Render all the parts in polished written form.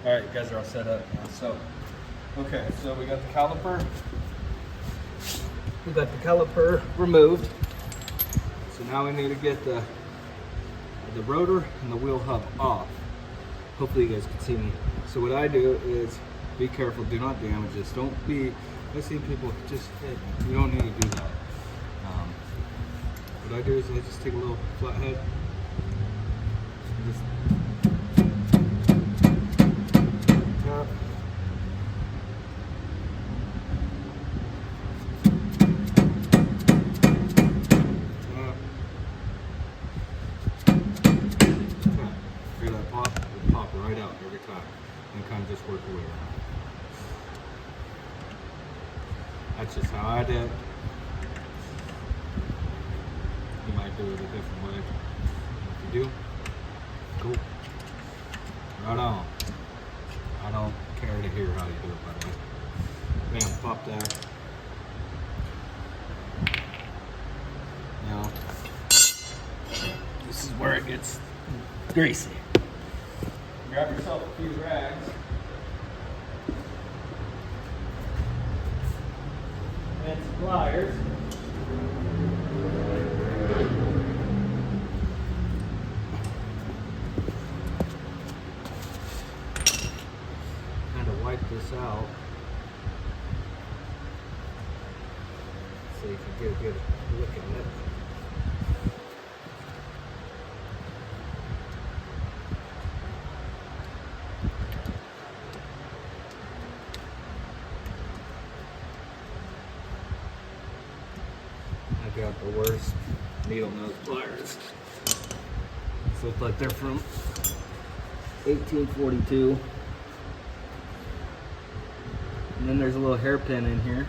All right, you guys are all set up now. So, okay, so we got the caliper. We got the caliper removed. So now we need to get the rotor and the wheel hub off. Hopefully you guys can see me. So what I do is be careful, do not damage this. Don't be, I see people just hit. You don't need to do that. What I do is I just take a little flathead and just tap. Hear that pop? It pop right out every time and kind of just work your way around. That's just how I did. You might do it a different way. If you do, cool. Right on. I don't care to hear how you do it, by the way. Bam, pop that. Now, this is where it gets greasy. Grab yourself a few rags. And some pliers. Kind of wipe this out so you can get a good look at it. I got the worst needle nose pliers. These look like they're from 1842. And then there's a little hairpin in here.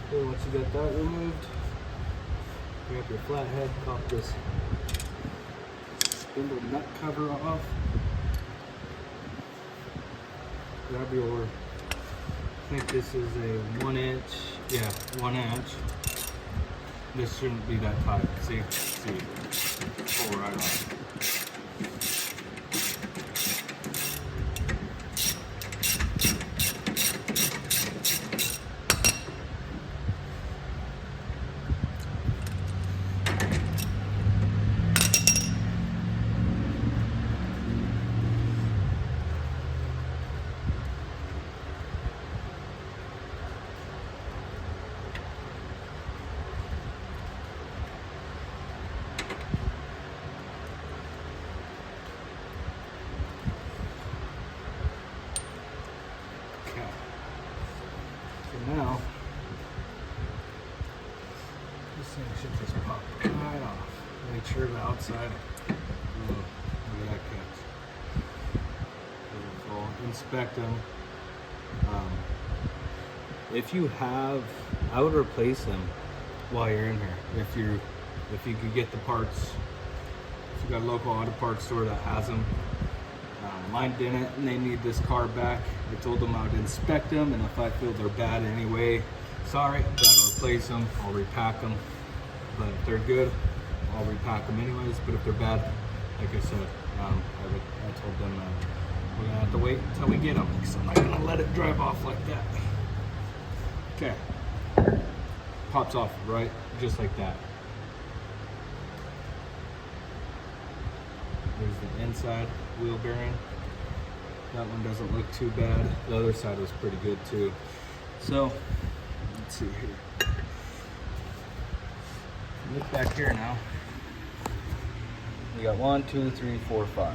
Okay, once you got that removed, grab your flathead, pop this spindle nut cover off. Grab your, I think this is a 1 inch, yeah, 1 inch. This shouldn't be that tight. See, pull right off. Now, this thing should just pop right off. Make sure the outside, look at that catch. Beautiful. Inspect them. If you have, I would replace them while you're in here. If you could get the parts, if you got a local auto parts store that has them. Mine didn't, and they need this car back. I told them I would inspect them, and if I feel they're bad anyway, sorry, gotta replace them. I'll repack them. But if they're good, I'll repack them anyways. But if they're bad, like I said, I told them we're gonna have to wait until we get them, because I'm not gonna let it drive off like that. Okay, pops off right, just like that. There's the inside wheel bearing. That one doesn't look too bad. The other side was pretty good too. So, let's see here. Look back here now. We got 1, 2, 3, 4, 5.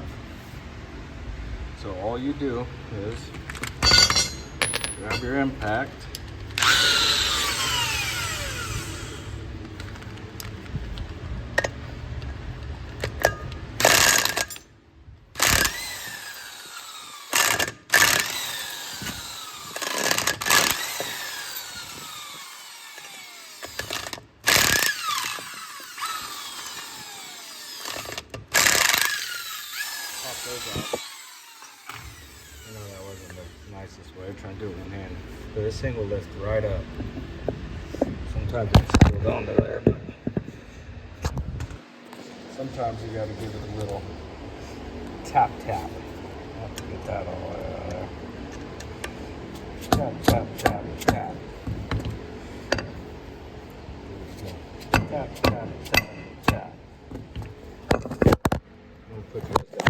So all you do is grab your impact. those off. I know that wasn't the nicest way. I'm trying to do it one hand. But this thing will lift right up. Sometimes it's still down to there, but sometimes you gotta give it a little tap tap. I have to get that all the way out of there. Tap, tap, tap, tap. Tap, tap, tap, tap. We'll put those down.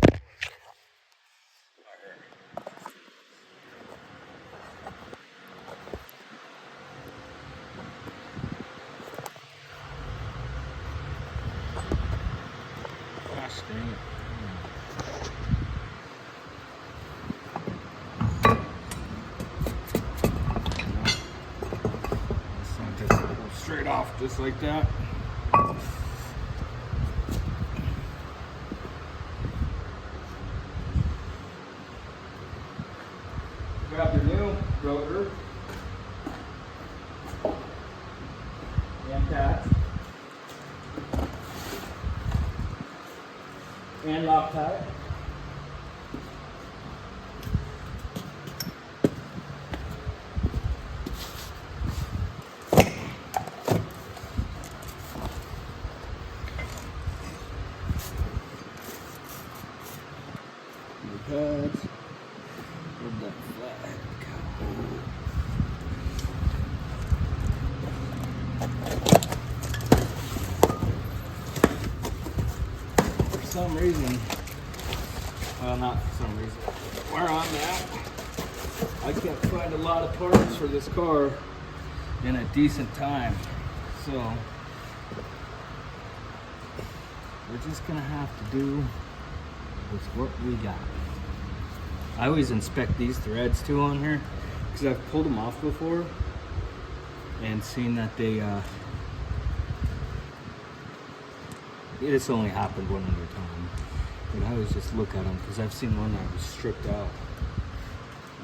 Gosh dang it. This one just goes straight off just like that. Grab your new rotor and pads and Loctite. New pads. Where'd that flag go? For some reason, well, not for some reason, where I'm at, I can't find a lot of parts for this car in a decent time. So we're just gonna have to do with what we got. I always inspect these threads too on here because I've pulled them off before and seen that they it's only happened one other time, but I always just look at them because I've seen one that was stripped out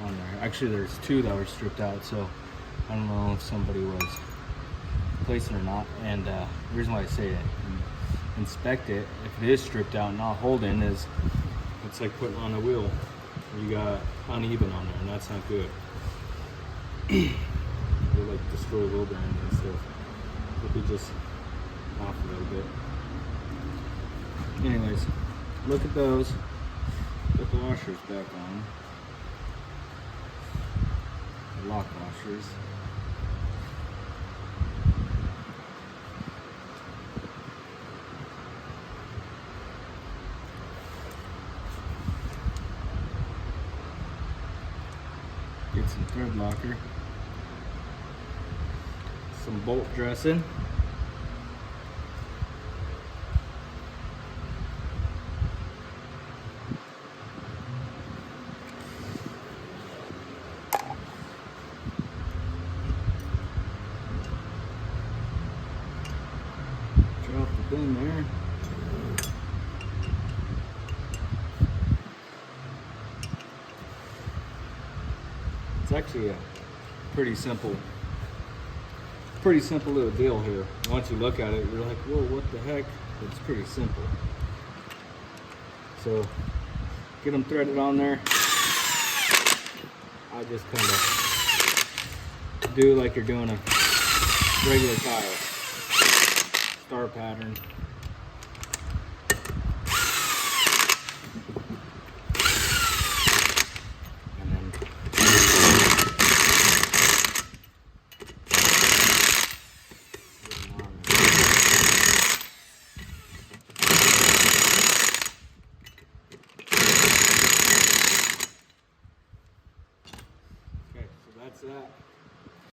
on there. Actually, there's two that were stripped out, so I don't know if somebody was replacing or not. And the reason why I say it, inspect it if it is stripped out and not holding, is it's like putting on a wheel. You got uneven on there, and that's not good. They like destroy wheel bearings and stuff. If you just off a little bit. Anyways, look at those. Put the washers back on. The lock washers. Get some thread locker, some bolt dressing, drop the thing there. It's actually a pretty simple little deal here. Once you look at it, you're like, whoa, what the heck? It's pretty simple. So get them threaded on there. I just kind of do like you're doing a regular tire. Star pattern. That's that.